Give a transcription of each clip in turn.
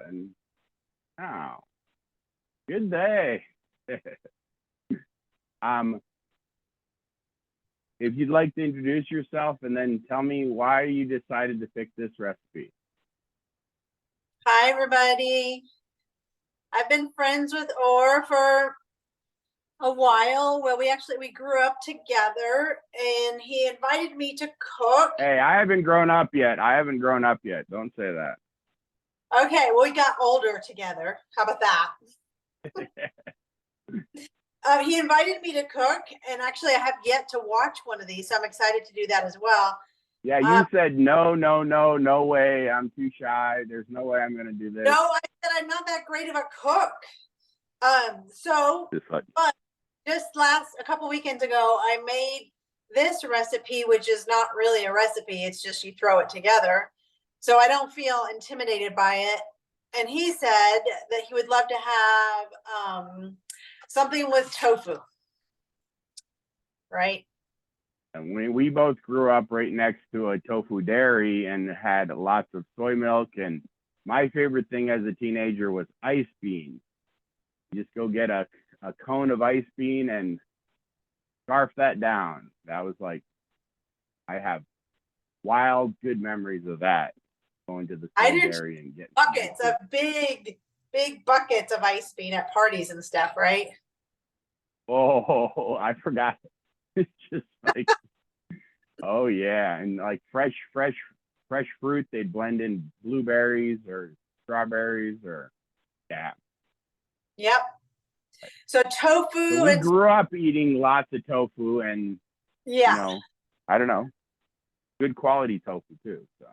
And oh, good day. um, if you'd like to introduce yourself and then tell me why you decided to pick this recipe. Hi, everybody. I've been friends with Orr for a while. Well, we grew up together, and he invited me to cook. Hey, I haven't grown up yet. Don't say that. Okay, well, we got older together. How about that? He invited me to cook, and actually, I have yet to watch one of these, so I'm excited to do that as well. Yeah, you said no way. I'm too shy. There's no way I'm gonna do this. No, I said I'm not that great of a cook. But just a couple weekends ago, I made this recipe, which is not really a recipe. It's just you throw it together. So I don't feel intimidated by it. And he said that he would love to have something with tofu. Right? And we both grew up right next to a tofu dairy and had lots of soy milk. And my favorite thing as a teenager was ice beans. You just go get a cone of ice bean and scarf that down. That was like, I have wild good memories of that. Going to the dairy and getting buckets of big buckets of ice bean at parties and stuff, right? Oh, I forgot. It's just like, oh yeah, and like fresh fruit. They'd blend in blueberries or strawberries or yeah. Yep. So tofu. So we grew up eating lots of tofu, and I don't know, good quality tofu too. So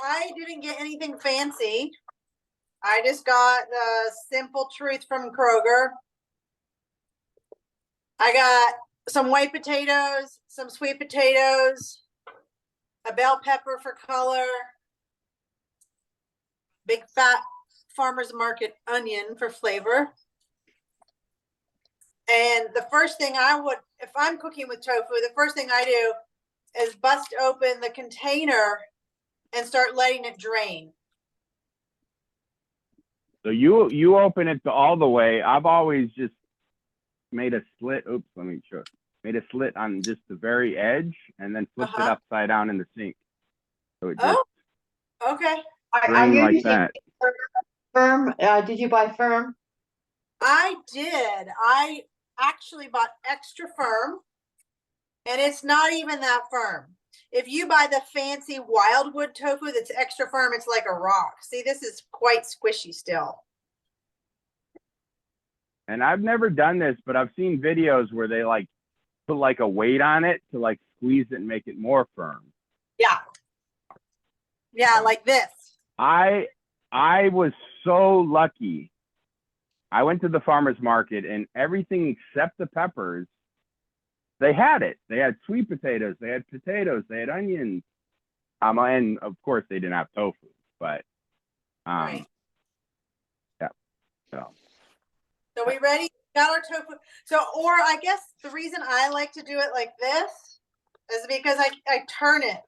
I didn't get anything fancy. I just got the simple truth from Kroger. I got some white potatoes, some sweet potatoes, a bell pepper for color, big fat farmer's market onion for flavor. And the first thing if I'm cooking with tofu, the first thing I do is bust open the container and start letting it drain. So you open it all the way. I've always just made a slit. Oops, let me show. Made a slit on just the very edge and then flipped it upside down in the sink. So it just okay. Are you like that. Firm? Did you buy firm? I did. I actually bought extra firm, and it's not even that firm. If you buy the fancy wildwood tofu that's extra firm, it's like a rock. See, this is quite squishy still. And I've never done this, but I've seen videos where they like put like a weight on it to like squeeze it and make it more firm. Yeah, like this. I was so lucky. I went to the farmer's market and everything except the peppers, they had it. They had sweet potatoes, they had onions. And of course they didn't have tofu, but right. Yeah. So we ready? Got our tofu. So, or I guess the reason I like to do it like this is because I turn it.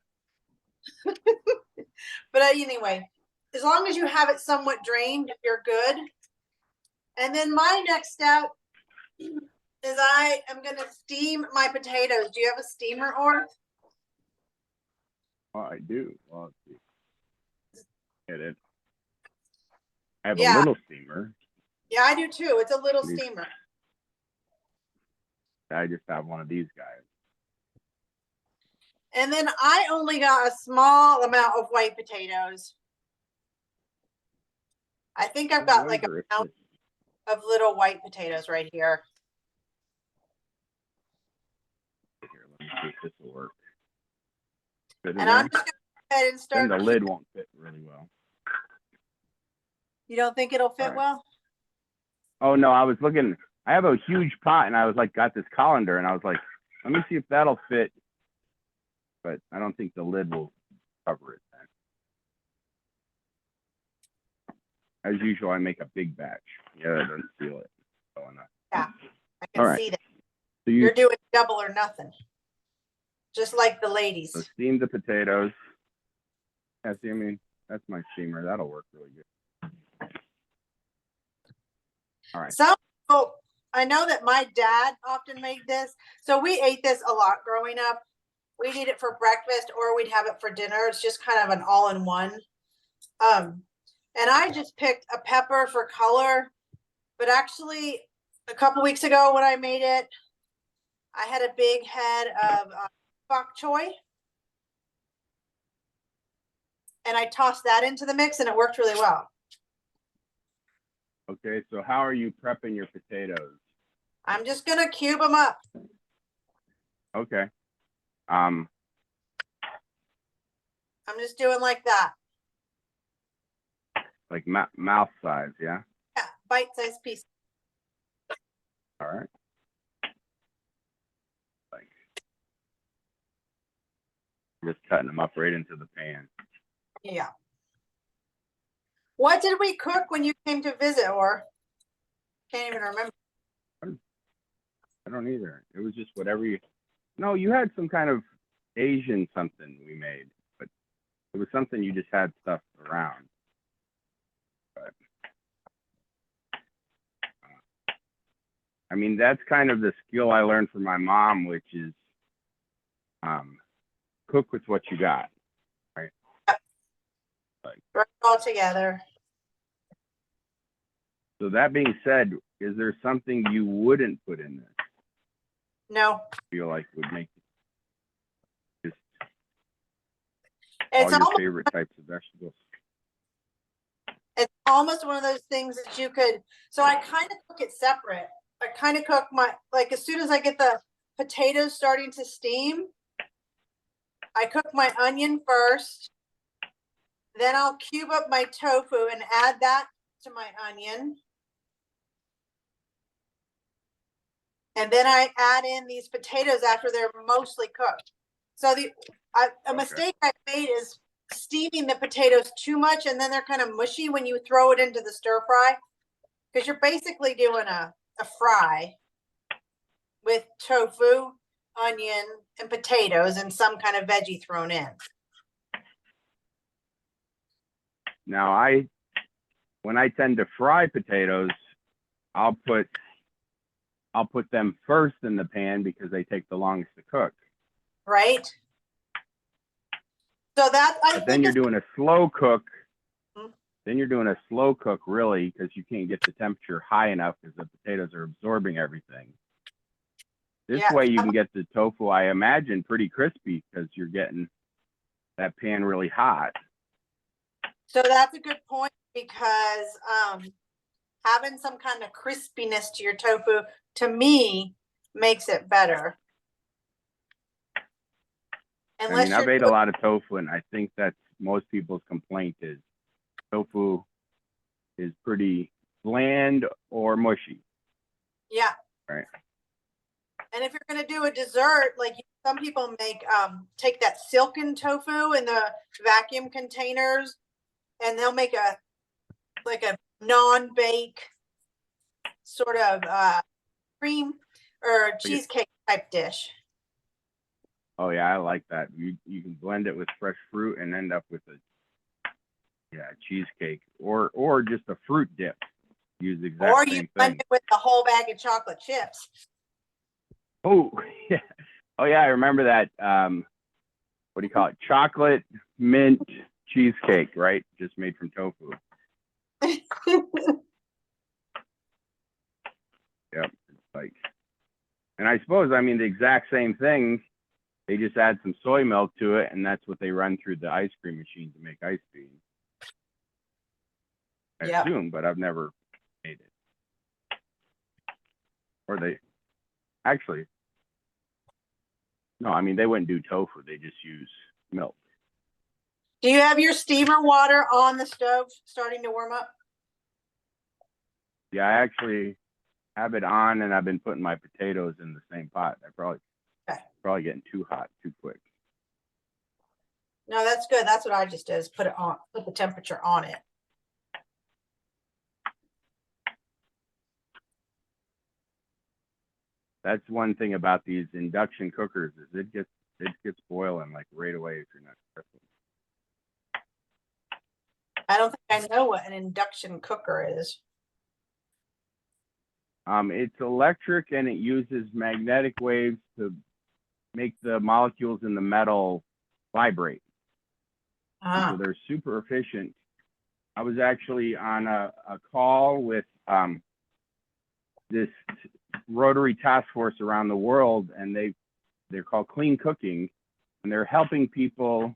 But anyway, as long as you have it somewhat drained, you're good. And then my next step is I am going to steam my potatoes. Do you have a steamer, Orr? Oh, I do. Well, let's see. Get it. I have a little steamer. Yeah, I do too. It's a little steamer. I just have one of these guys. And then I only got a small amount of white potatoes. I think I've got like a pound of little white potatoes right here. Here, let me see if this will work. And I'm just going to go ahead and start. Then the lid won't fit really well. You don't think it'll fit well? Oh no, I was looking. I have a huge pot, and I was like, got this colander, and I was like, let me see if that'll fit. But I don't think the lid will cover it then. As usual, I make a big batch. Yeah, that doesn't seal it. Yeah, I can see that. So you're doing double or nothing, just like the ladies. So steam the potatoes. Yeah, see, I mean, that's my steamer. That'll work really good. All right. So I know that my dad often made this. So we ate this a lot growing up. We'd eat it for breakfast or we'd have it for dinner. It's just kind of an all-in-one. And I just picked a pepper for color, but actually a couple weeks ago when I made it, I had a big head of bok choy. And I tossed that into the mix and it worked really well. Okay, so how are you prepping your potatoes? I'm just gonna cube them up. Okay. I'm just doing like that. Like mouth size, yeah? Yeah, bite-sized piece. All right. Like, just cutting them up right into the pan. Yeah. What did we cook when you came to visit, or can't even remember? I don't either. It was just whatever you. No, you had some kind of Asian something we made, but it was something you just had stuff around. But I mean, that's kind of the skill I learned from my mom, which is cook with what you got, right? Like, Throw it all together. so that being said, is there something you wouldn't put in this? No, Feel like would make just it's all your almost favorite types of vegetables? it's almost one of those things that you could. So I kind of cook it separate. I kind of cook my, like, as soon as I get the potatoes starting to steam, I cook my onion first. Then I'll cube up my tofu and add that to my onion. And then I add in these potatoes after they're mostly cooked. So a mistake I made is steaming the potatoes too much, and then they're kind of mushy when you throw it into the stir fry, because you're basically doing a fry with tofu, onion, and potatoes and some kind of veggie thrown in. Now, when I tend to fry potatoes, I'll put them first in the pan because they take the longest to cook. Right? So that But then you're doing a slow cook. Then you're doing a slow cook, really, because you can't get the temperature high enough because the potatoes are absorbing everything. This way you can get the tofu, I imagine, pretty crispy because you're getting that pan really hot. So that's a good point, because having some kind of crispiness to your tofu, to me, makes it better. I mean, I've ate a lot of tofu, and I think that's most people's complaint is tofu is pretty bland or mushy. Yeah. Right. And if you're going to do a dessert, like some people make, take that silken tofu in the vacuum containers, and they'll make a non-bake sort of cream or cheesecake type dish. Oh yeah, I like that. You can blend it with fresh fruit and end up with a cheesecake or just a fruit dip. Use the exact or same you blend it with a whole bag of chocolate chips. Oh yeah, oh yeah, I remember that. What do you call it? Chocolate mint cheesecake, right? Just made from tofu. Yep, it's like, and I suppose I mean the exact same thing. They just add some soy milk to it, and that's what they run through the ice cream machine to make ice cream. I assume, but I've never made it. Or they actually, no, I mean, they wouldn't do tofu. They just use milk. Do you have your steamer water on the stove starting to warm up? Yeah, I actually have it on, and I've been putting my potatoes in the same pot. They're probably getting too hot too quick. No, that's good. That's what I just did, is put it on, put the temperature on it. That's one thing about these induction cookers is it gets boiling like right away if you're not careful. I don't think I know what an induction cooker is. It's electric and it uses magnetic waves to make the molecules in the metal vibrate. So they're super efficient. I was actually on a call with this Rotary task force around the world, and they're called Clean Cooking, and they're helping people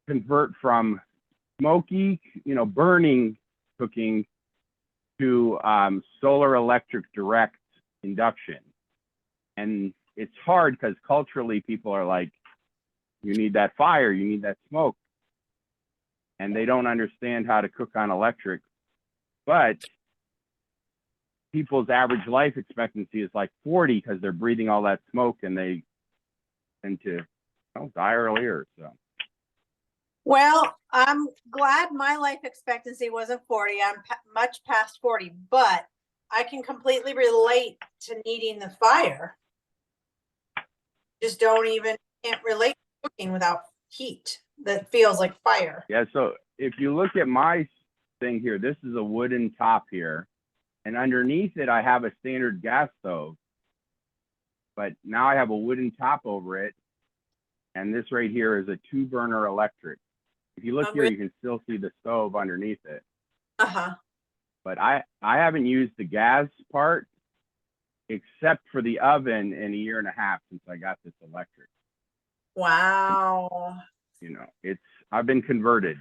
convert from smoky, burning cooking to solar electric direct induction. And it's hard because culturally people are like, you need that fire, you need that smoke. And they don't understand how to cook on electric. But people's average life expectancy is like 40 because they're breathing all that smoke and they tend to die earlier. So. Well, I'm glad my life expectancy wasn't 40. I'm much past 40, but I can completely relate to needing the fire. Just can't relate to cooking without heat that feels like fire. Yeah, so if you look at my thing here, this is a wooden top here. And underneath it, I have a standard gas stove. But now I have a wooden top over it. And this right here is a 2-burner electric. If you look here, you can still see the stove underneath it. But I haven't used the gas part except for the oven in a year and a half since I got this electric. Wow. I've been converted.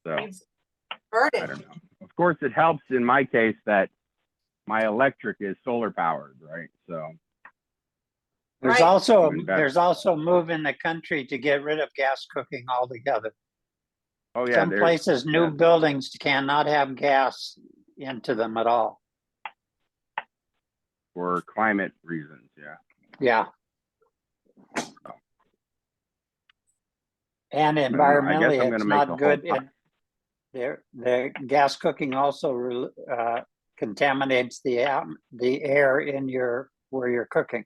So I don't know. Of course, it helps in my case that my electric is solar powered, right? So there's also a move in the country to get rid of gas cooking altogether. Oh yeah, some places, new buildings cannot have gas into them at all. For climate reasons, yeah. Yeah. And environmentally, it's not good. The gas cooking also contaminates the air in where you're cooking.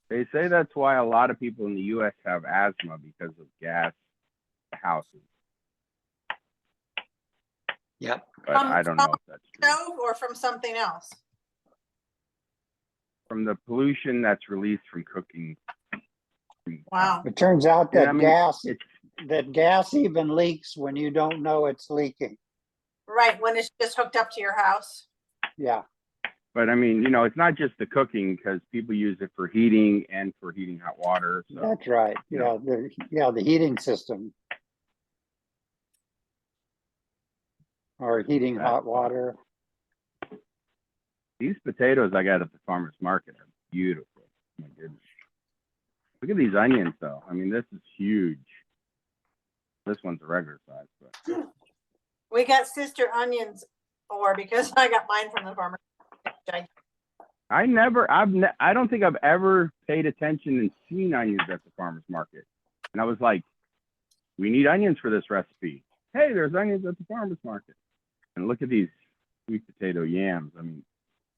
They say that's why a lot of people in the U.S. have asthma because of gas houses. Yep. But I don't know if that's true. Stove or from something else? From the pollution that's released from cooking. Wow. It turns out that gas even leaks when you don't know it's leaking. Right, when it's just hooked up to your house. Yeah. But I mean, it's not just the cooking because people use it for heating and for heating hot water. So, that's right. Yeah, the heating system. Or heating hot water. These potatoes I got at the farmer's market are beautiful. Oh my goodness. Look at these onions though. I mean, this is huge. This one's a regular size, but we got sister onions, or because I got mine from the farmer. I don't think I've ever paid attention and seen onions at the farmer's market. And I was like, we need onions for this recipe. Hey, there's onions at the farmer's market. And look at these sweet potato yams. I mean,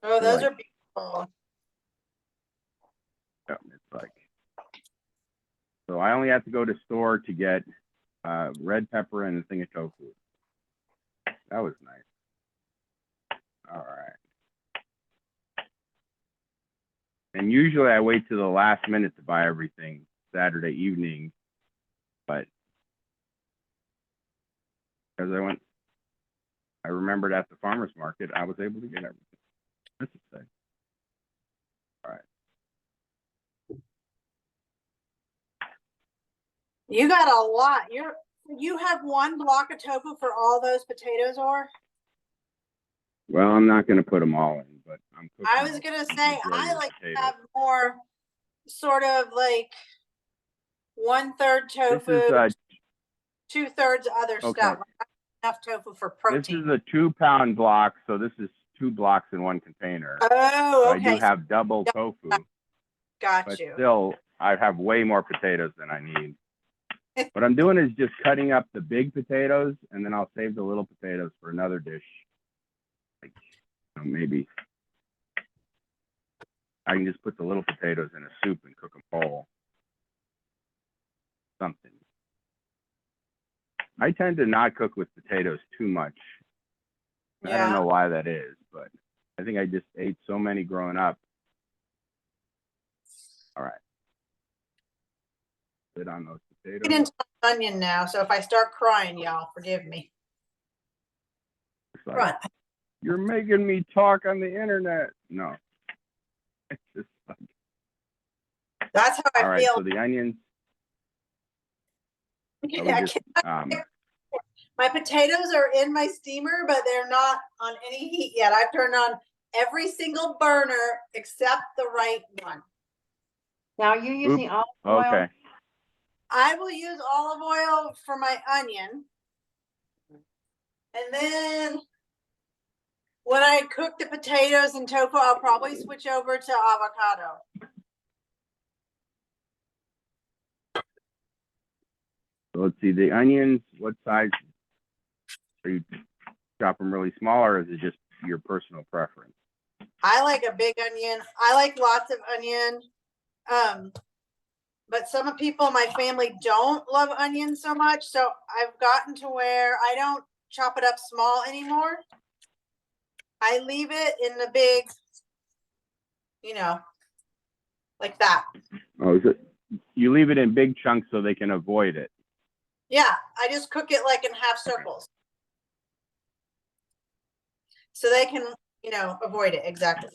oh, those are beautiful. It's like, so I only have to go to store to get red pepper and a thing of tofu. That was nice. All right. And usually I wait to the last minute to buy everything Saturday evening, but because I remembered at the farmer's market, I was able to get everything. This is sick. All right. You got a lot. You have one block of tofu for all those potatoes, or? Well, I'm not going to put them all in, but I'm cooking. I was going to say, I like to have more sort of like 1/3 tofu, 2/3 other stuff. Enough tofu for protein. This is a 2-pound block, so this is 2 blocks in one container. Oh, okay. So I do have double tofu. Got you. Still, I have way more potatoes than I need. What I'm doing is just cutting up the big potatoes, and then I'll save the little potatoes for another dish. Like, maybe I can just put the little potatoes in a soup and cook them whole. Something. I tend to not cook with potatoes too much. Yeah. I don't know why that is, but I think I just ate so many growing up. All right. Put on those Get potatoes. into onion now, so if I start crying, y'all forgive me. It's like, Right. you're making me talk on the internet. No. It's just like, That's how all I right, feel. so the onions. Yeah, Just, my potatoes are in my steamer, but they're not on any heat yet. I've turned on every single burner except the right one. Now you're using olive oil? okay. I will use olive oil for my onion. And then when I cook the potatoes and tofu, I'll probably switch over to avocado. So let's see, the onions, what size? Are you chop them really small, or is it just your personal preference? I like a big onion. I like lots of onion. But some people in my family don't love onions so much. So I've gotten to where I don't chop it up small anymore. I leave it in the big, you know, like that. Oh, is it? You leave it in big chunks so they can avoid it. Yeah, I just cook it like in half circles. So they can, you know, avoid it. Exactly.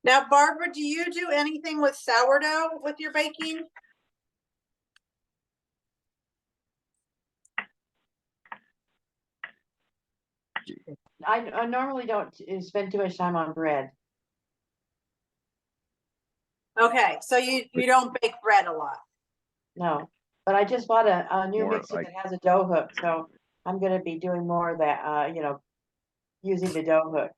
Now, Barbara, do you do anything with sourdough with your baking? I normally don't spend too much time on bread. Okay, so you don't bake bread a lot. No, but I just bought a new More mixer like- that has a dough hook, so I'm gonna be doing more of that, using the dough hook.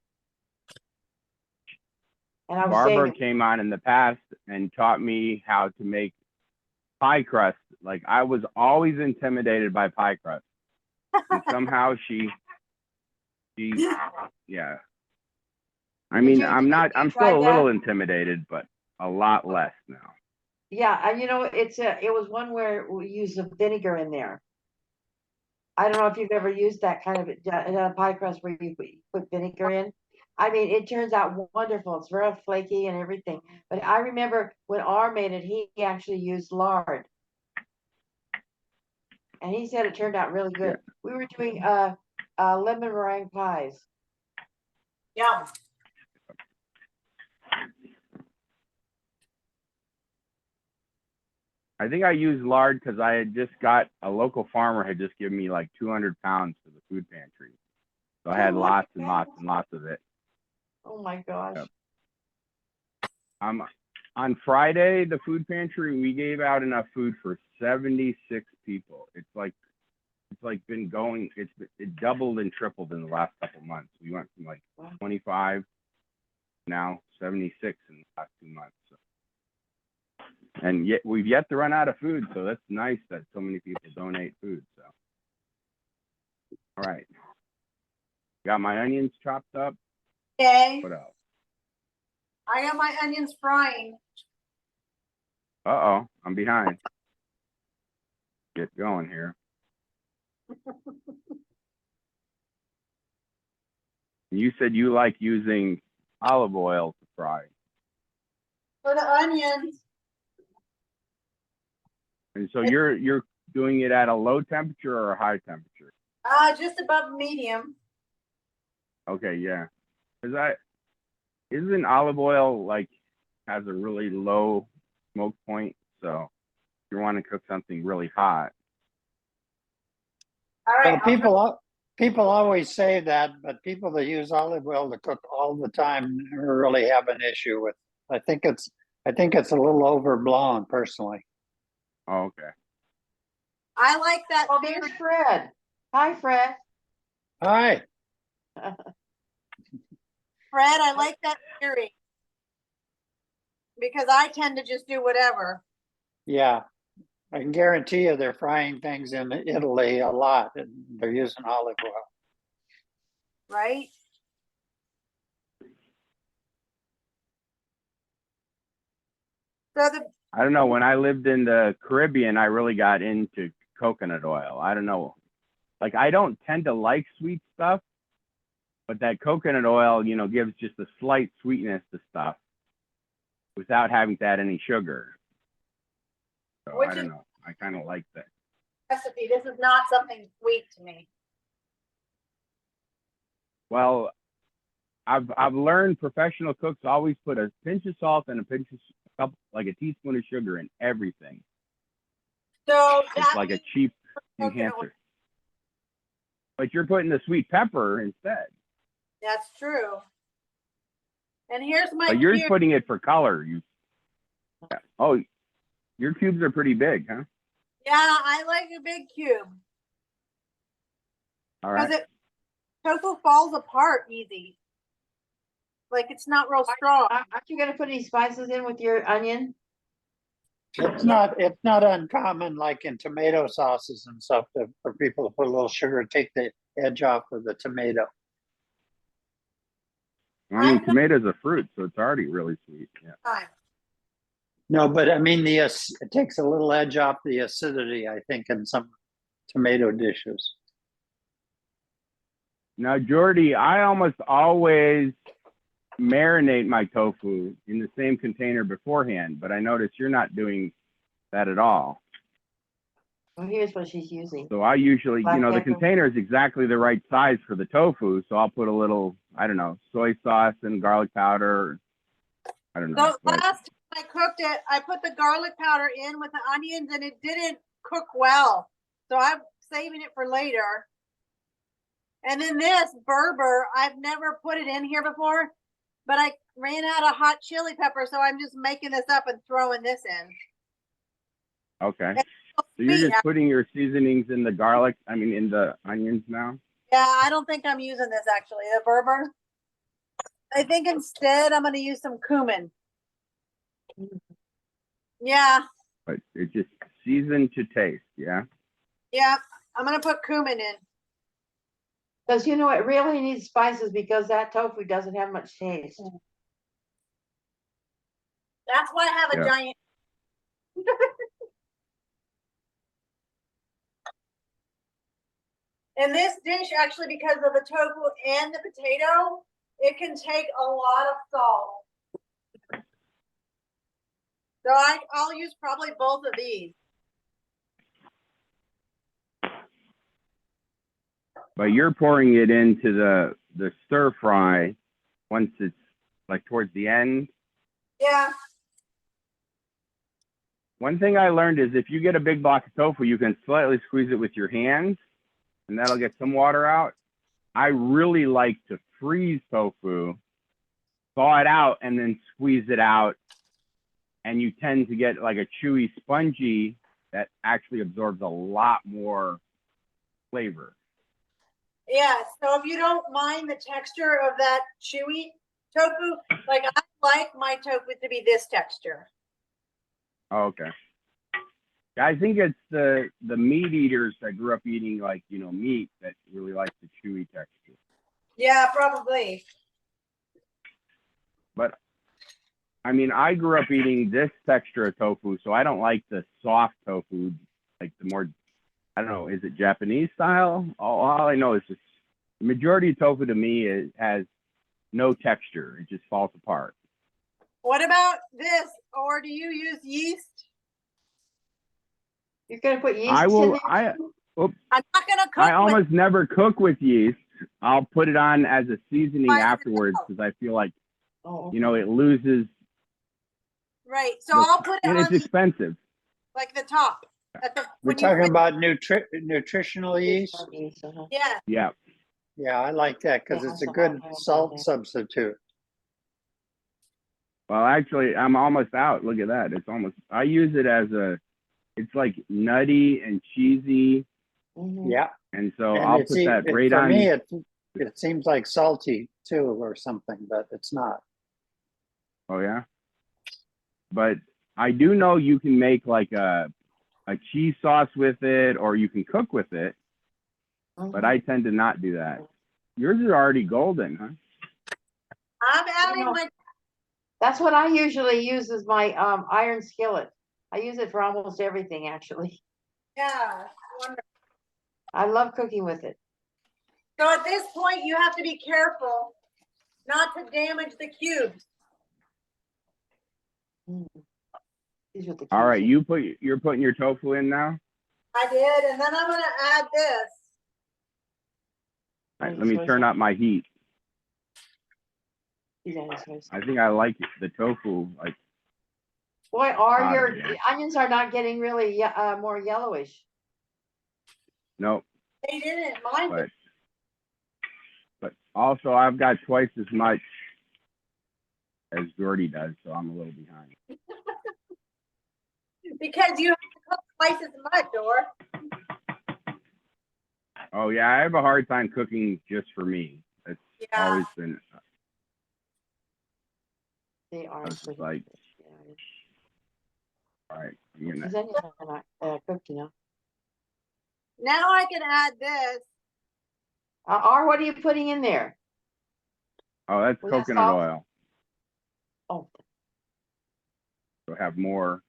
And I was Barbara saying, came on in the past and taught me how to make pie crust. Like, I was always intimidated by pie crust. And somehow she, yeah. I mean, I'm still a little intimidated, but a lot less now. yeah, and it was one where we used the vinegar in there. I don't know if you've ever used that kind of pie crust where you put vinegar in. I mean, it turns out wonderful. It's real flaky and everything. But I remember when R made it, he actually used lard. And he said it turned out really good. Yeah. We were doing lemon meringue pies. Yeah. I think I used lard because I had just got a local farmer had just given me like 200 pounds for the food pantry. So I had lots and lots and lots of it. Oh my gosh. Yep. On Friday, the food pantry, we gave out enough food for 76 people. It's like been going, it doubled and tripled in the last couple months. We went from like 25, now 76 in the last 2 months. So. And yet we've yet to run out of food. So that's nice that so many people donate food. So, all right. Got my onions chopped up. Okay. What else? I got my onions frying. Uh-oh, I'm behind. Get going here. You said you like using olive oil to fry. For the onions. And so you're doing it at a low temperature or a high temperature? Just above medium. Okay, yeah. Because isn't olive oil like has a really low smoke point? So if you want to cook something really hot. All right. Well, people always say that, but people that use olive oil to cook all the time never really have an issue with. I think it's a little overblown, personally. Oh, okay. I like that. Oh, there's Fred. Hi, Fred. Hi. Fred, I like that theory. Because I tend to just do whatever. Yeah, I can guarantee you they're frying things in Italy a lot, and they're using olive oil. right? So I don't know. When I lived in the Caribbean, I really got into coconut oil. I don't know. Like, I don't tend to like sweet stuff, but that coconut oil, you know, gives just a slight sweetness to stuff without having to add any sugar. So I don't know. I kind of like that recipe, this is not something sweet to me. Well, I've learned professional cooks always put a pinch of salt and like a teaspoon of sugar in everything. So It's like a cheap enhancer. But you're putting the sweet pepper instead. That's true. And here's my But you're cube. putting it for color. Oh, your cubes are pretty big, huh? Yeah, I like a big cube. All right. Because tofu falls apart easy. Like it's not real strong. Aren't you gonna put any spices in with your onion? It's not uncommon, like in tomato sauces and stuff, for people to put a little sugar, take the edge off of the tomato. I mean, tomato's a fruit, so it's already really sweet. Yeah. No, but I mean, it takes a little edge off the acidity, I think, in some tomato dishes. Now, Jordy, I almost always marinate my tofu in the same container beforehand, but I notice you're not doing that at all. Well, here's what she's using. So I usually, Black you know, the pepper. container is exactly the right size for the tofu, so I'll put a little, I don't know, soy sauce and garlic powder. I don't know. So last time I cooked it, I put the garlic powder in with the onions and it didn't cook well. So I'm saving it for later. And then this Berber, I've never put it in here before, but I ran out of hot chili pepper, so I'm just making this up and throwing this in. Okay. So you're just putting your seasonings in the garlic, in the onions now? Yeah, I don't think I'm using this actually, the Berber. I think instead I'm going to use some cumin. Yeah. But it's just seasoned to taste, yeah? Yeah, I'm going to put cumin in. Because you know, it really needs spices because that tofu doesn't have much taste. That's why I have a giant. And this dish, actually, because of the tofu and the potato, it can take a lot of salt. So I'll use probably both of these. But you're pouring it into the stir fry once it's like towards the end. Yeah. One thing I learned is if you get a big block of tofu, you can slightly squeeze it with your hands and that'll get some water out. I really like to freeze tofu, thaw it out, and then squeeze it out. And you tend to get like a chewy, spongy that actually absorbs a lot more flavor. Yeah, so if you don't mind the texture of that chewy tofu, like I like my tofu to be this texture. Oh, okay. I think it's the meat eaters that grew up eating like, meat that really like the chewy texture. Yeah, probably. But I grew up eating this texture of tofu, so I don't like the soft tofu, like the more, I don't know, is it Japanese style? All I know is the majority of tofu to me has no texture. It just falls apart. What about this? Or do you use yeast? You're gonna put yeast I will. in there? I'm not gonna cook. I almost never cook with yeast. I'll put it on as a seasoning afterwards because I feel like, it loses. Right. So I'll put it and on. It's expensive. Like the top. We're talking about nutritional yeast. Yeah. Yeah. Yeah, I like that because it's a good salt substitute. Well, actually, I'm almost out. Look at that. I use it as it's like nutty and cheesy. Yeah. And so I'll put that right on. For me, it seems like salty too or something, but it's not. Oh, yeah. But I do know you can make like a cheese sauce with it, or you can cook with it. But I tend to not do that. yours is already golden, huh? I'm adding know, my, That's what I usually use as my iron skillet. I use it for almost everything, actually. yeah. Wonderful. I love cooking with it. So at this point, you have to be careful not to damage the cubes. These are the All right, cubes. you're putting your tofu in now. I did, and then I'm gonna add this. All right, let me turn up my heat. I think I like the tofu. Like, Boy, are your yeah. onions are not getting really more yellowish. Nope. They didn't mind it. But also, I've got twice as much as Jordy does, so I'm a little behind. Because you have to cook twice as much, or Oh yeah, I have a hard time cooking just for me. It's always been. They are Just like, all right, I'm gonna. These onions are not cooked, you know. now I can add this. What are you putting in there? Oh, that's coconut oil. Oh, So have more.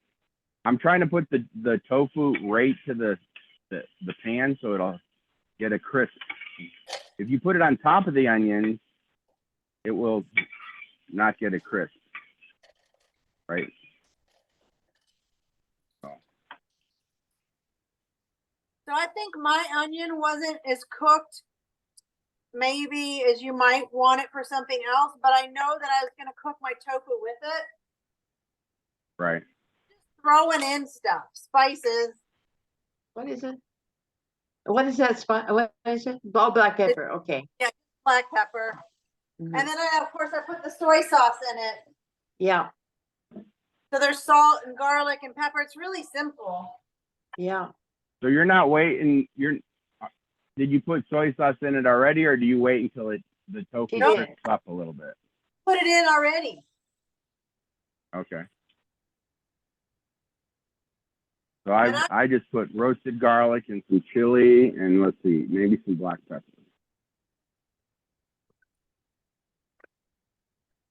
I'm trying to put the tofu right to the pan so it'll get a crisp. If you put it on top of the onions, it will not get a crisp, right? So I think my onion wasn't as cooked maybe as you might want it for something else, but I know that I was going to cook my tofu with it. Right. Just throwing in stuff, spices. what is it? What is that? What is it? Oh, black pepper. Okay. Yeah, black pepper. Mm-hmm. And then of course, I put the soy sauce in it. Yeah. So there's salt and garlic and pepper. It's really simple. Yeah. So you're not waiting. Did you put soy sauce in it already, or do you wait until the tofu cooks up a little bit? Put it in already. Okay. So I just put roasted garlic and some chili and let's see, maybe some black pepper.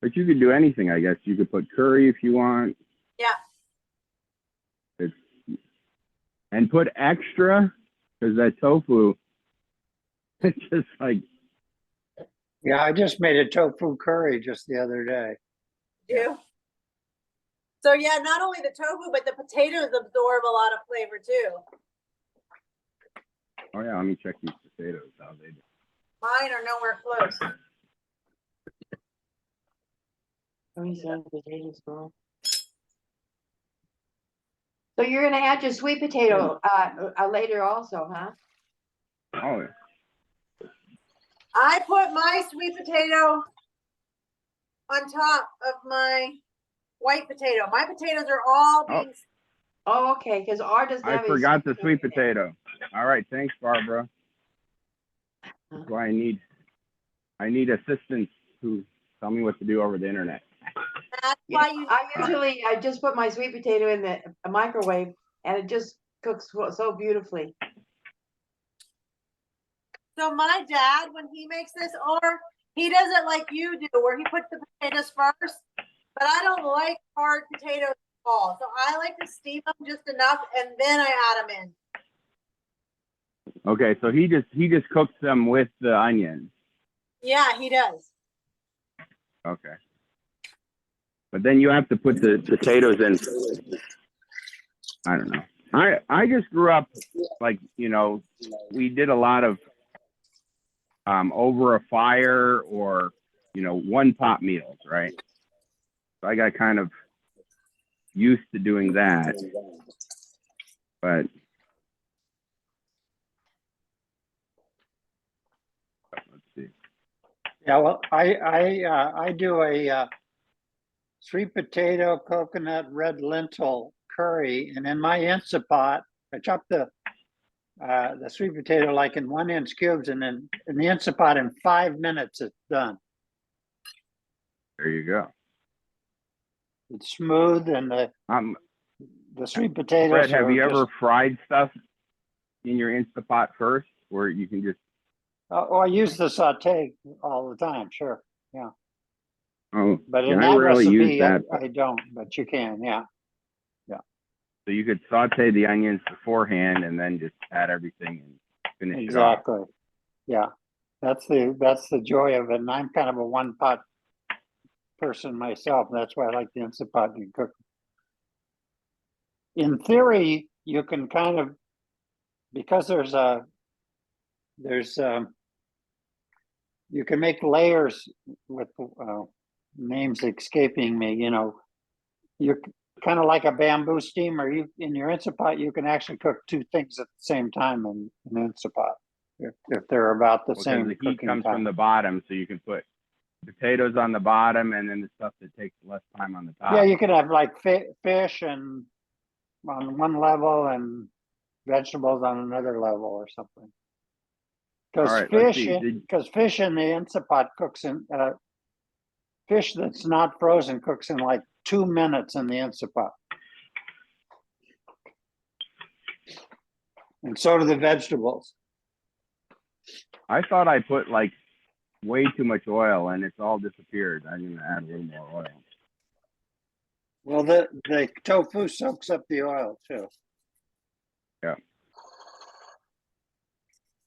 But you could do anything, I guess. You could put curry if you want. Yeah. And put extra, because that tofu, it's just like. Yeah, I just made a tofu curry just the other day. Yeah. So yeah, not only the tofu, but the potatoes absorb a lot of flavor too. Oh yeah, let me check these potatoes, how they do. Mine are nowhere close. So you're gonna add your sweet potato later also, huh? Oh yeah. I put my sweet potato on top of my white potato. My potatoes are all being. Oh, okay, because ours doesn't have. I forgot the sweet potato. All right, thanks, Barbara. That's why I need assistants who tell me what to do over the internet. That's why I just put my sweet potato in the microwave and it just cooks so beautifully. So my dad, when he makes this, or he does it like you do, where he puts the potatoes first. But I don't like hard potatoes at all, so I like to steam them just enough, and then I add them in. Okay, so he just cooks them with the onions. Yeah, he does. Okay. But then you have to put the potatoes in. I don't know. I just grew up like, we did a lot of over a fire or, one pot meals, right? So I got kind of used to doing that. But let's see. Yeah, well, I do a sweet potato, coconut, red lentil curry, and in my Instant Pot, I chop the sweet potato like in 1-inch cubes, and then in the Instant Pot in 5 minutes it's done. There you go. It's smooth, and the sweet potatoes. Fred, have you ever fried stuff in your Instant Pot first, where you can just? Oh, I use the saute all the time, sure. Oh, But yeah, in I that rarely use recipe, that. But, I don't, but you can, yeah. so you could saute the onions beforehand and then just add everything and finish it off. Exactly. Yeah. That's the joy of it. And I'm kind of a one pot person myself. That's why I like the Instant Pot and cook. In theory, you can kind of, because there's you can make layers with names escaping me, you're kind of like a bamboo steamer. You in your Instant Pot, you can actually cook two things at the same time in an Instant Pot if they're about the Because same the heat cooking comes time. from the bottom, so you can put potatoes on the bottom and then the stuff that takes less time on the top. Yeah, you could have like fish and on one level and vegetables on another level or something. All Because right, let's see. fish in the Instant Pot cooks in fish that's not frozen cooks in like 2 minutes in the Instant Pot. And so do the vegetables. I thought I put like way too much oil and it's all disappeared. I'm gonna add a little more oil. Well, the tofu soaks up the oil too.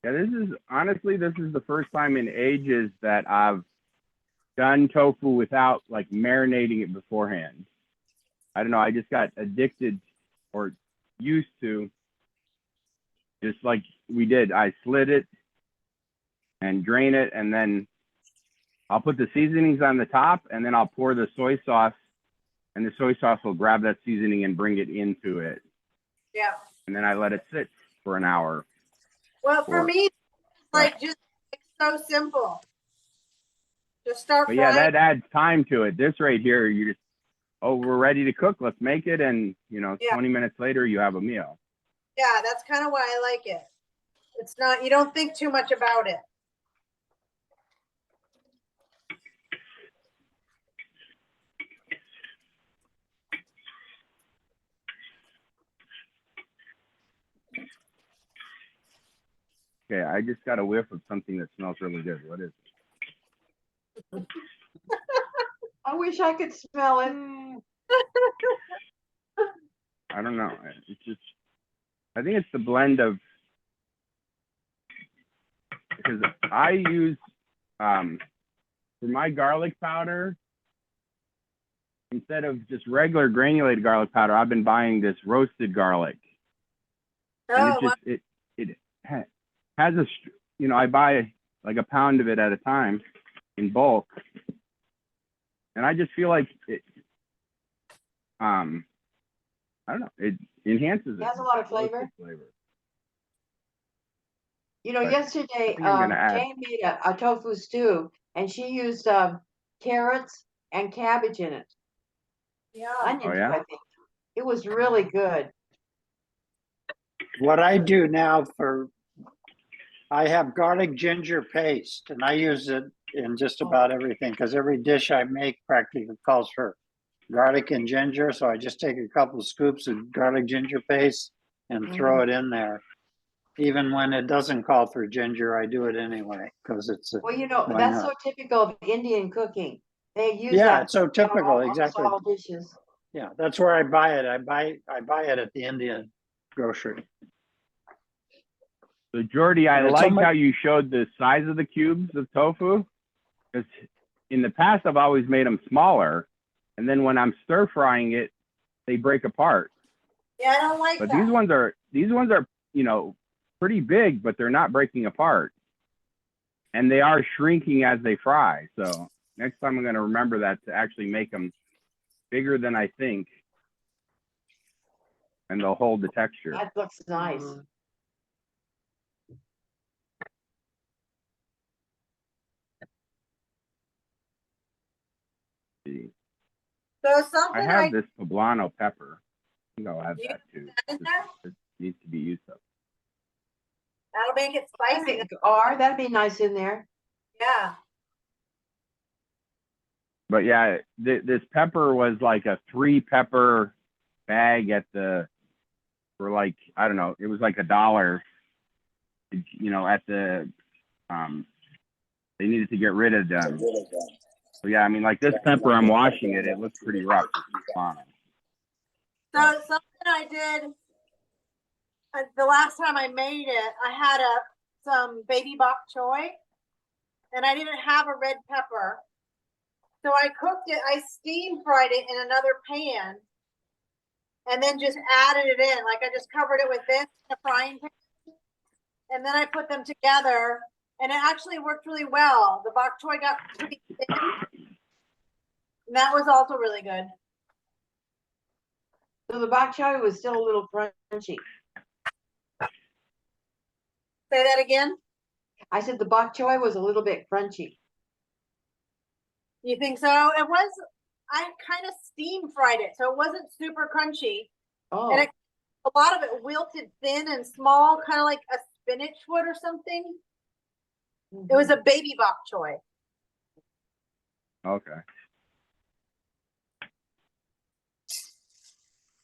Yeah, this is the first time in ages that I've done tofu without like marinating it beforehand. I don't know, I just got addicted or used to just like we did. I slit it and drain it, and then I'll put the seasonings on the top, and then I'll pour the soy sauce, and the soy sauce will grab that seasoning and bring it into it. Yeah. And then I let it sit for an hour. Well, for me, it's like just it's so simple. Just start But yeah, frying. that adds time to it. This right here, you just, oh, we're ready to cook. Let's make it. And, 20 minutes later, you have a meal. Yeah, that's kind of why I like it. It's not, you don't think too much about it. Okay, I just got a whiff of something that smells really good. What is it? I wish I could smell it. I don't know. It's just, I think it's the blend of, because I use, for my garlic powder, instead of just regular granulated garlic powder, I've been buying this roasted garlic. And Oh, it has a, I buy like a pound of it at a time in bulk. And I just feel like it, I don't know, it enhances it. It has a lot of flavor. But Yesterday, I think I'm gonna add. Jane made a tofu stew, and she used carrots and cabbage in it. yeah. Onions, Oh, yeah? I think. It was really good. What I do now I have garlic ginger paste, and I use it in just about everything because every dish I make practically calls for garlic and ginger. So I just take a couple of scoops of garlic ginger paste and throw it in there. Even when it doesn't call for ginger, I do it anyway because it's Well, why that's not? so typical of Indian cooking. They use Yeah, that it's so typical. almost Exactly. all dishes. Yeah, that's where I buy it. I buy it at the Indian grocery. So Jordy, I And it's liked almost- how you showed the size of the cubes of tofu, because in the past I've always made them smaller, and then when I'm stir frying it, they break apart. Yeah, I don't like But that. these ones are pretty big, but they're not breaking apart, and they are shrinking as they fry. So next time I'm going to remember that, to actually make them bigger than I think, and they'll hold the texture. That looks nice. So I something have this poblano pepper. I think I'll add You that too. in there? It needs to be used up. That'll make it spicy. That'd be nice in there. Yeah. But yeah, this pepper was like a 3 pepper bag for like, I don't know, it was like $1, at the they needed to get rid of them. So yeah, I mean, like this pepper, I'm washing it. It looks pretty rough. So something I did the last time I made it, I had some baby bok choy, and I didn't have a red pepper. So I cooked it, I steam fried it in another pan, and then just added it in. Like I just covered it with this in a frying pan, and then I put them together, and it actually worked really well. The bok choy got pretty thin, and that was also really good. So the bok choy was still a little crunchy. Say that again? I said the bok choy was a little bit crunchy. You think so? It was, I kind of steam fried it, so it wasn't super crunchy. Oh, And a lot of it wilted thin and small, kind of like a spinach would or something. It was a baby bok choy. Okay.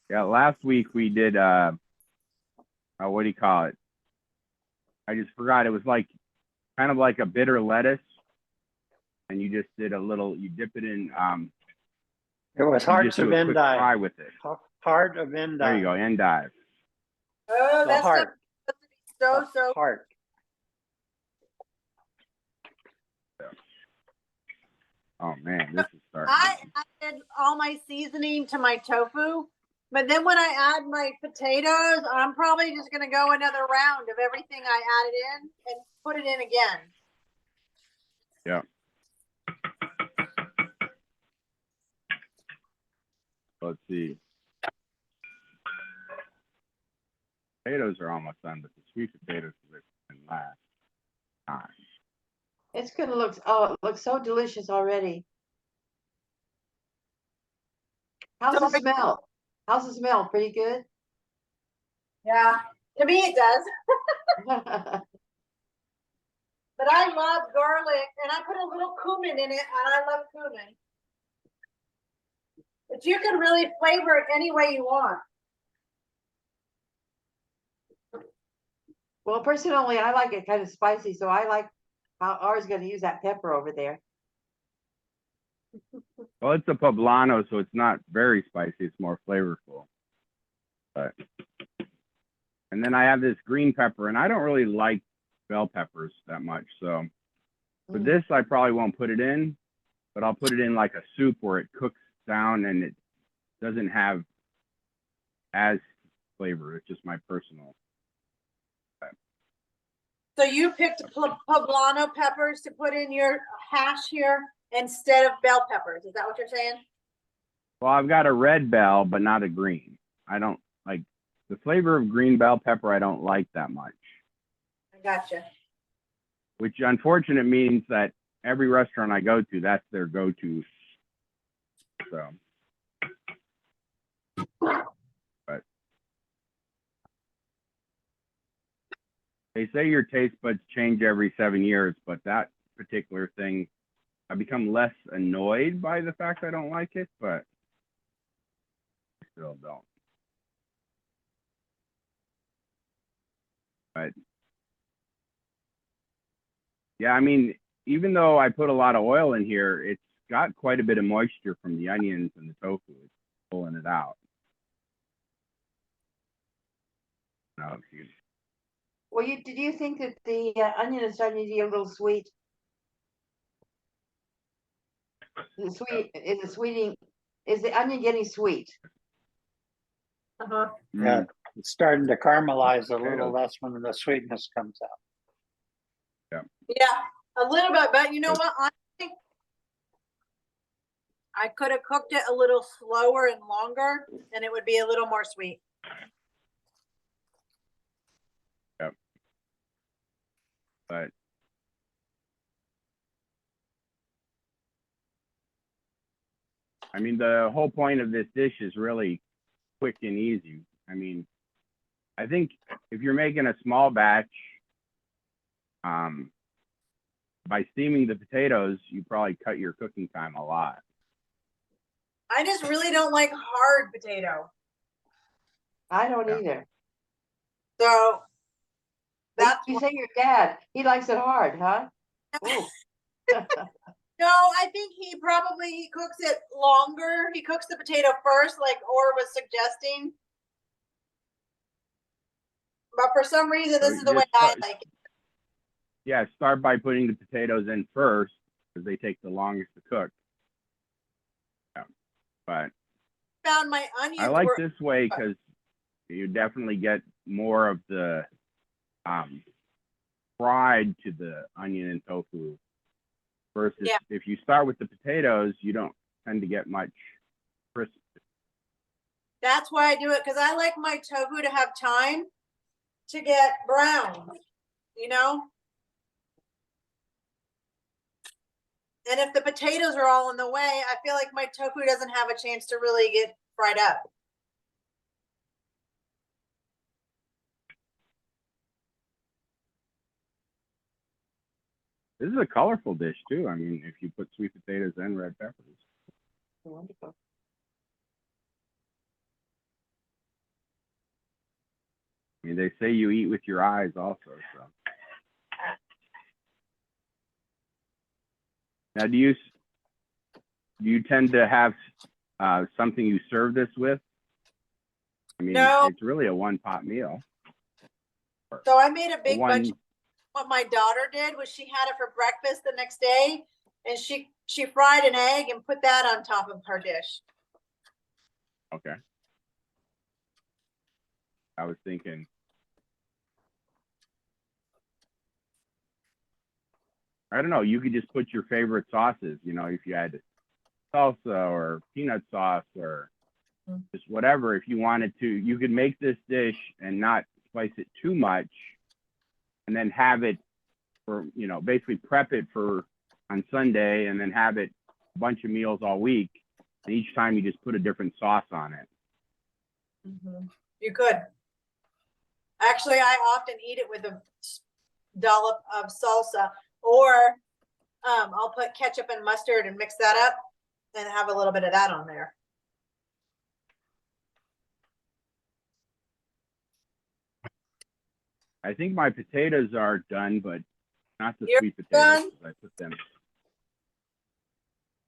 Yeah, last week we did what do you call it? I just forgot. It was like kind of like a bitter lettuce, and you just did a little. You dip it in. It was You hearts just do of a quick fry endive. with it. Heart of endive. There you go, endive. Oh, The that's heart. so. Heart. Oh man, this is starting. I added all my seasoning to my tofu, but then when I add my potatoes, I'm probably just gonna go another round of everything I added in and put it in again. Yeah. Let's see. Potatoes are almost done, but the sweet potatoes can last time. it's gonna look. Oh, it looks so delicious already. How's the smell? How's the smell? Pretty good. Yeah, to me it does. But I love garlic, and I put a little cumin in it, and I love cumin. But you can really flavor it any way you want. Well, personally, I like it kind of spicy, so I like how ours going to use that pepper over there. Well, it's a poblano, so it's not very spicy. It's more flavorful. But and then I have this green pepper, and I don't really like bell peppers that much. So for this, I probably won't put it in, but I'll put it in like a soup where it cooks down and it doesn't have as flavor. It's just my personal. So you picked poblano peppers to put in your hash here instead of bell peppers. Is that what you're saying? Well, I've got a red bell, but not a green. I don't like the flavor of green bell pepper. I don't like that much. I gotcha. Which unfortunate means that every restaurant I go to, that's their go-to. So, but they say your taste buds change every 7 years, but that particular thing, I become less annoyed by the fact I don't like it, but I still don't. But yeah, I mean, even though I put a lot of oil in here, it's got quite a bit of moisture from the onions and the tofu. It's pulling it out. No, Well, did you think that the onion is starting to get a little sweet? Is the onion getting sweet? Uh-huh. Yeah, it's starting to caramelize a little Potatoes. less when the sweetness comes out. Yeah, a little bit, but you know what? Honestly, I could have cooked it a little slower and longer, and it would be a little more sweet. Yep. But I mean, the whole point of this dish is really quick and easy. I mean, I think if you're making a small batch, by steaming the potatoes, you probably cut your cooking time a lot. I just really don't like hard potato. I don't Yeah. either. So That's You say your dad, he likes it hard, huh? Ooh. No, I think he cooks it longer. He cooks the potato first, like Or was suggesting. But for some reason, So this is the way just I start- like it. Yeah, start by putting the potatoes in first because they take the longest to cook. Yeah. But Found my onions I like were this way because you definitely get more of the fried to the onion and tofu versus Yeah. if you start with the potatoes, you don't tend to get much crisp. That's why I do it, because I like my tofu to have time to get brown, you know? And if the potatoes are all in the way, I feel like my tofu doesn't have a chance to really get fried up. This is a colorful dish too. I mean, if you put sweet potatoes and red peppers. Wonderful. I mean, they say you eat with your eyes also. So now, do you tend to have something you serve this with? I mean, No. it's really a one-pot meal. So I made a big One, bunch. What my daughter did was she had it for breakfast the next day, and she fried an egg and put that on top of her dish. okay. I was thinking, I don't know, you could just put your favorite sauces, you know, if you had salsa or peanut sauce or just whatever. If you wanted to, you could make this dish and not spice it too much and then have it for, you know, basically prep it for on Sunday and then have it a bunch of meals all week. And each time you just put a different sauce on it. You could. Actually, I often eat it with a dollop of salsa, or I'll put ketchup and mustard and mix that up and have a little bit of that on there. I think my potatoes are done, but not the You're sweet potatoes. done? I put them.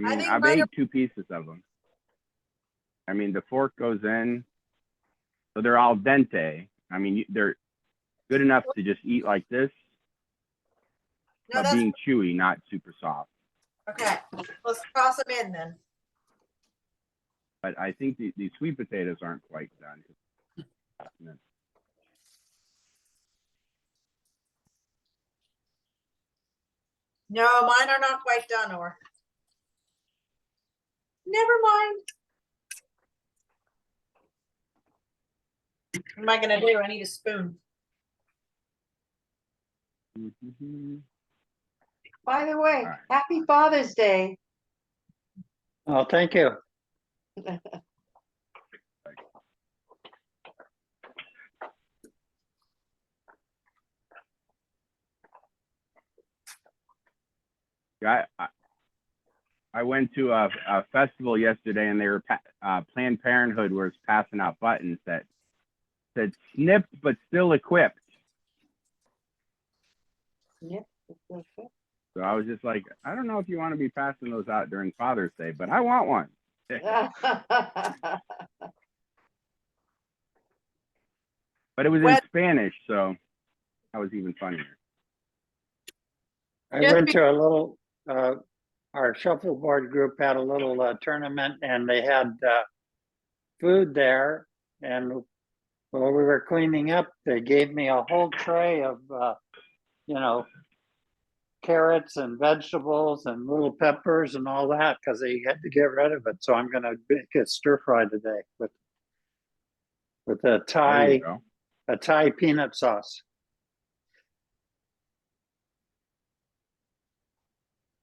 I I mean, think I've mine ate are- 2 pieces of them. I mean, the fork goes in, so they're al dente. I mean, they're good enough to just eat like this, No, but that's being chewy, not super soft. okay. Let's toss them in then. But I think the sweet potatoes aren't quite done. No, mine are not quite done, or never mind. What am I gonna do? I need a spoon. By the way, Right. happy Father's Day. Oh, thank you. I went to a festival yesterday, and they were Planned Parenthood was passing out buttons that said "snipped but still equipped." Yep. So I was just like, I don't know if you want to be passing those out during Father's Day, but I want one. But it was in What? Spanish, so that was even funnier. I Just went be- to a little, our shuffleboard group had a little tournament and they had food there. And while we were cleaning up, they gave me a whole tray of, you know, carrots and vegetables and little peppers and all that because they had to get rid of it. So I'm going to get stir fry today with There you go. a Thai peanut sauce.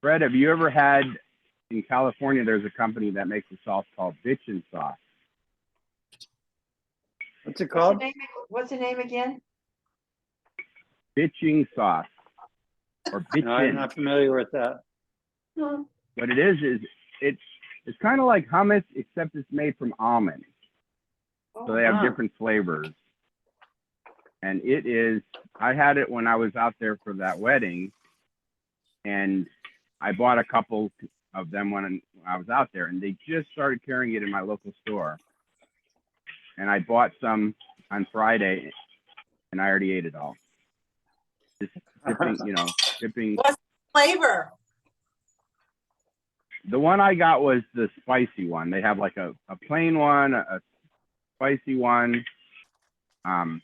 Fred, have you ever had in California? There's a company that makes a sauce called bitchin sauce. What's it What's called? the name again? Bitching sauce or No, I'm bitchin. not familiar with that. What it is it's kind of like hummus, except it's made from almonds. So they have Oh. different flavors. And it is, I had it when I was out there for that wedding, and I bought a couple of them when I was out there, and they just started carrying it in my local store. And I bought some on Friday, and I already ate it all. Just dipping. What's the flavor? The one I got was the spicy one. They have like a plain one, a spicy one. What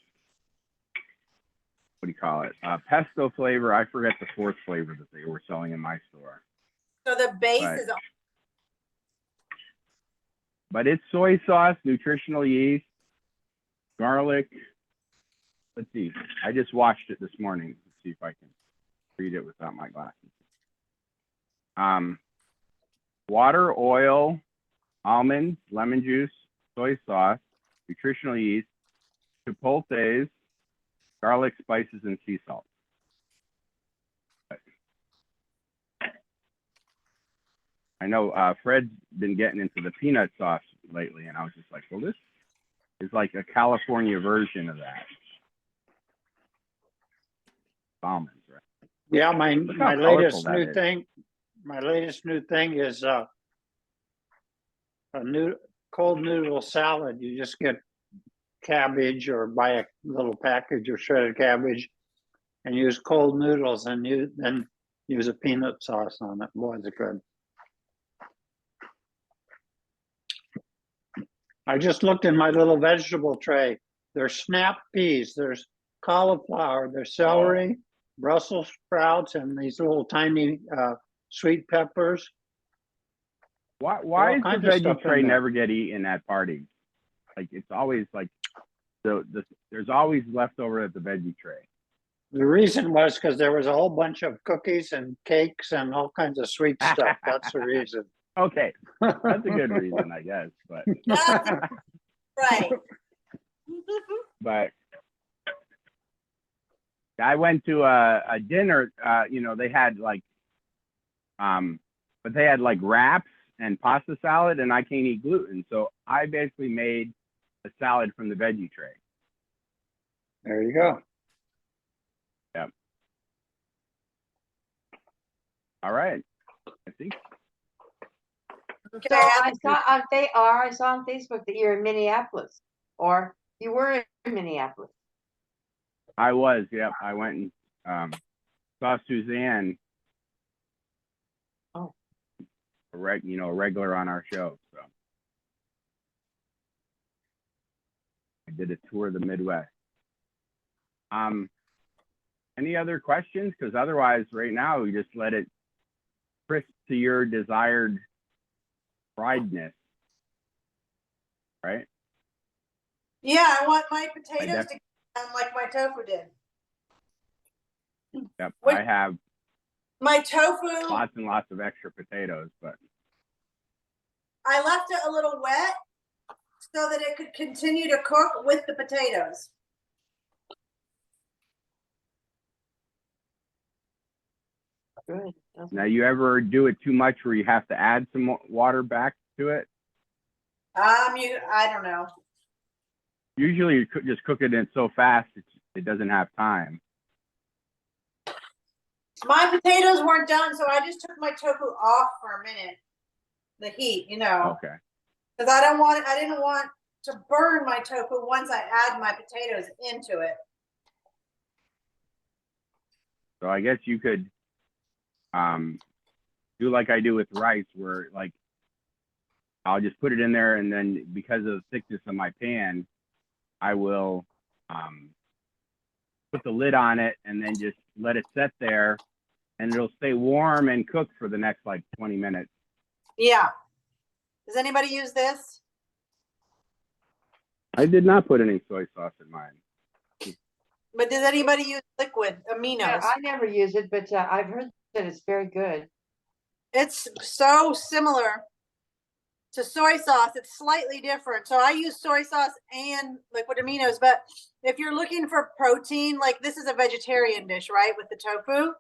do you call it? Pesto flavor. I forget the fourth flavor that they were selling in my store. So the base But- is But it's soy sauce, nutritional yeast, garlic. Let's see. I just watched it this morning. Let's see if I can read it without my glasses. Water, oil, almonds, lemon juice, soy sauce, nutritional yeast, chipotles, garlic, spices, and sea salt. I know Fred's been getting into the peanut sauce lately, and I was just like, well, this is like a California version of that. Almonds, right? Yeah, my how latest colorful that new is. thing, my latest new thing is a new cold noodle salad. You just get cabbage or buy a little package of shredded cabbage and use cold noodles, and then use a peanut sauce on it. Boy, it's good. I just looked in my little vegetable tray. There's snap peas, there's cauliflower, there's celery, Brussels sprouts, and these little tiny sweet peppers. Why all is the kinds of stuff veggie in tray there. never get eaten at parties? Like it's always like there's always leftover at the veggie tray. The reason was because there was a whole bunch of cookies and cakes and all kinds of sweet stuff. That's the reason. Okay, that's a good reason, I guess. But right. but I went to a dinner. They had like but they had like wraps and pasta salad, and I can't eat gluten, so I basically made a salad from the veggie tray. There you go. Yep. All right. I think Okay. So I saw on Facebook that you're in Minneapolis, or you were in Minneapolis. I was. Yep. I went and saw Suzanne. Oh. A regular on our show. So I did a tour of the Midwest. Any other questions? Because otherwise, right now, we just let it crisp to your desired friedness, right? Yeah, I want my potatoes to get down like my tofu did. Yep. What- I have My tofu, lots and lots of extra potatoes, but I left it a little wet so that it could continue to cook with the potatoes. Good. now you ever do it too much where you have to add some water back to it? I don't know. Usually you just cook it in so fast it doesn't have time. My potatoes weren't done, so I just took my tofu off for a minute. The heat, Okay. because I didn't want to burn my tofu once I add my potatoes into it. So I guess you could do like I do with rice, where like I'll just put it in there, and then because of the thickness of my pan, I will put the lid on it and then just let it sit there, and it'll stay warm and cook for the next like 20 minutes. Yeah. Does anybody use this? I did not put any soy sauce in mine. But does anybody use liquid aminos? Yeah, I never use it, but I've heard that it's very good. It's so similar to soy sauce. It's slightly different. So I use soy sauce and liquid aminos. But if you're looking for protein, like this is a vegetarian dish, right? With the tofu.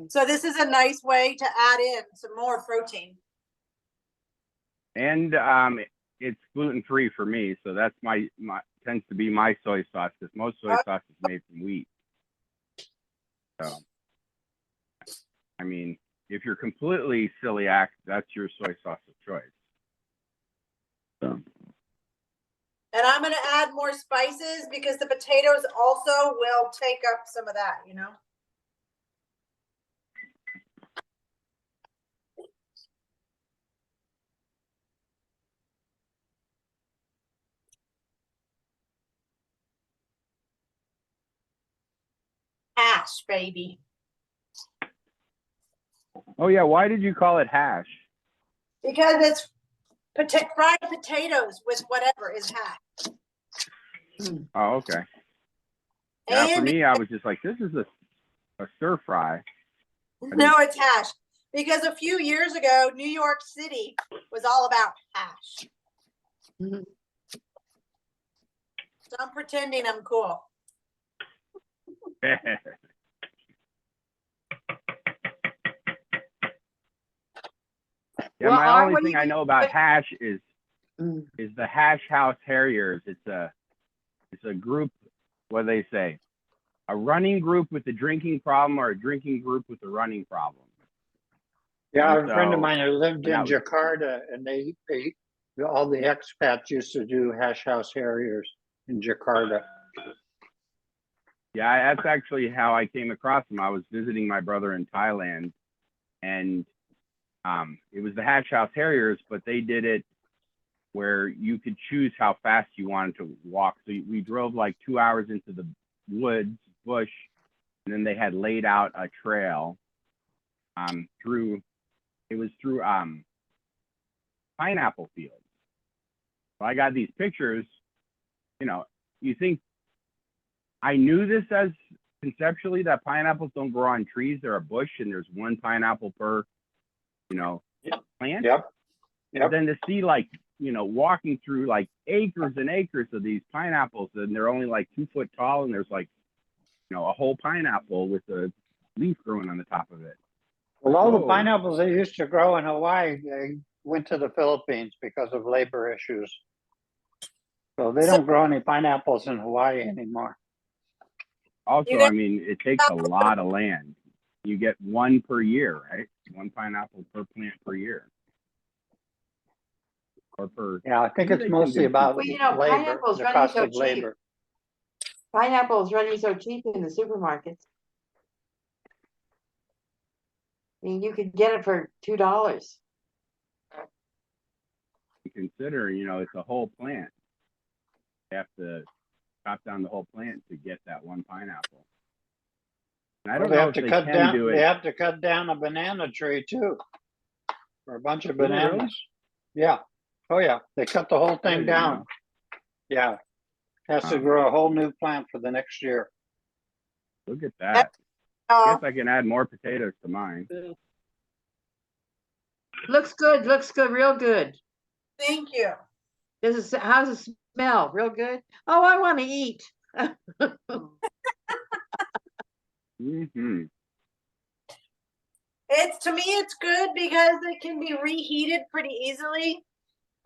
So this is a nice way to add in some more protein. And it's gluten-free for me, so that's my tends to be my soy sauce because most soy sauce is made from wheat. So, I mean, if you're completely celiac, that's your soy sauce of choice. So, And I'm gonna add more spices because the potatoes also will take up some of that, you know? Hash, baby. oh yeah, why did you call it hash? Because it's fried potatoes with whatever is hash. Oh, okay. Yeah, for And me, I was just like, this is a stir fry. no, it's hash. Because a few years ago, New York City was all about hash. Mhm. So I'm pretending I'm cool. Yeah, Well, my only what do thing you I think- know about hash is Mm. the Hash House Harriers. It's a group. What do they say? A running group with a drinking problem, or a drinking group with a running problem. Yeah, I have And a friend of so- mine who lived in that was- Jakarta, and they all the expats used to do hash house harriers in Jakarta. Yeah, that's actually how I came across them. I was visiting my brother in Thailand, and it was the Hash House Harriers, but they did it where you could choose how fast you wanted to walk. So we drove like 2 hours into the bush, and then they had laid out a trail through pineapple fields. So I got these pictures. You know, you think I knew this as conceptually that pineapples don't grow on trees; they're a bush, and there's one pineapple per, plant. Yep. But then to see like, walking through like acres and acres of these pineapples, and they're only like 2 foot tall, and there's like, a whole pineapple with a leaf growing on the top of it. Well, all the Whoa. pineapples they used to grow in Hawaii, they went to the Philippines because of labor issues. So they don't grow any pineapples in Hawaii anymore. Also, I mean, it takes a lot of land. You get one per year, right? One pineapple per plant per year. Or per. Yeah, I think Maybe it's they can mostly do about Well, labor, pineapples the running cost so of cheap. labor. Pineapple is running so cheap in the supermarkets. I mean, you could get it for $2. Consider, it's a whole plant. You have to chop down the whole plant to get that one pineapple. And I don't They know have if to they cut can down. do They it. have to cut down a banana tree too, for a bunch of Do they really? bananas. Yeah. Oh yeah. They cut the whole I thing didn't down. know. Yeah. Has to Um, grow a whole new plant for the next year. Look at that. I Oh, guess I can add more potatoes to mine. Looks good, real good. thank you. How's it smell? Real good? Oh, I want to eat. Mm-hmm. To me, it's good because it can be reheated pretty easily,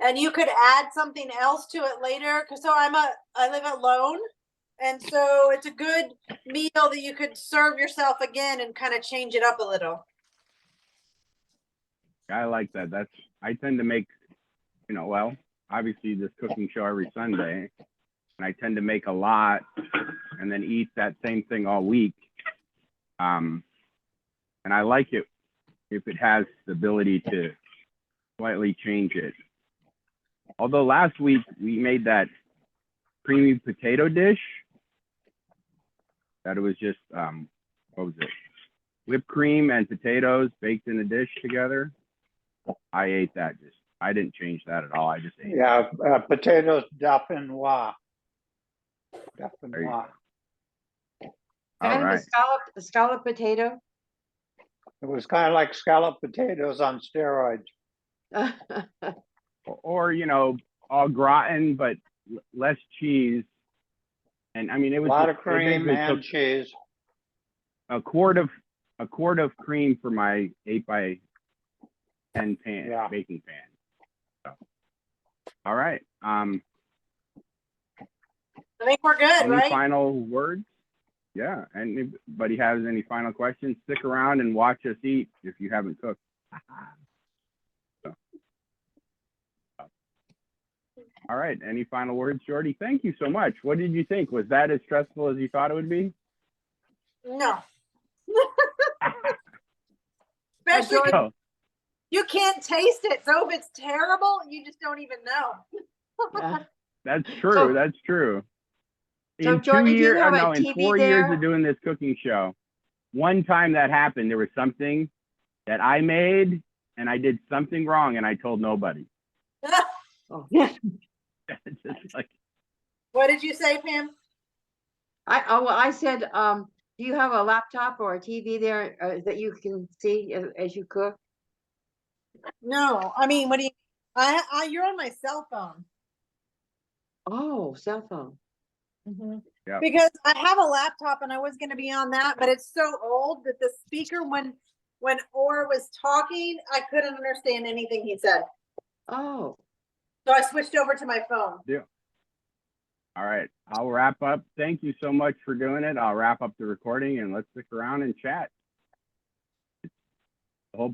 and you could add something else to it later. So I live alone, and so it's a good meal that you could serve yourself again and kind of change it up a little. I like that. I tend to make, well, obviously this cooking show every Sunday, and I tend to make a lot and then eat that same thing all week. And I like it if it has the ability to slightly change it. Although last week we made that creamy potato dish that it was just, what was it? Whipped cream and potatoes baked in a dish together. I ate that. I didn't change that at all. I just ate Yeah. Potatoes dauphinois. Dauphinois. All Kind right. of a scallop potato. It was kind of like scalloped potatoes on steroids. Or, au gratin, but less cheese. And I mean, it A was lot just, of cream and cheese. a quart of cream for my 8x10 pan, Yeah. baking pan. So, all right. I think we're good, Any right? final words? Yeah. Anybody has any final questions? Stick around and watch us eat if you haven't cooked. So. All right. Any final words, Jordy? Thank you so much. What did you think? Was that as stressful as you thought it would be? No. Especially Jordan- Oh, you can't taste it. So if it's terrible, you just don't even know. Yeah. that's true. So- That's true. So, In Jordy, do you 2 years, have a no, in TV 4 years there? of doing this cooking show, one time that happened, there was something that I made and I did something wrong and I told nobody. Oh. It's just like, What did you say, Pam? Well, I said, do you have a laptop or a TV there that you can see as you cook? No. I mean, what do you you're on my cell phone. Oh, cell phone. yeah. Because I have a laptop and I was going to be on that, but it's so old that the speaker, when Orr was talking, I couldn't understand anything he said. Oh, So I switched over to my phone. Yeah. All right. I'll wrap up. Thank you so much for doing it. I'll wrap up the recording and let's stick around and chat. The whole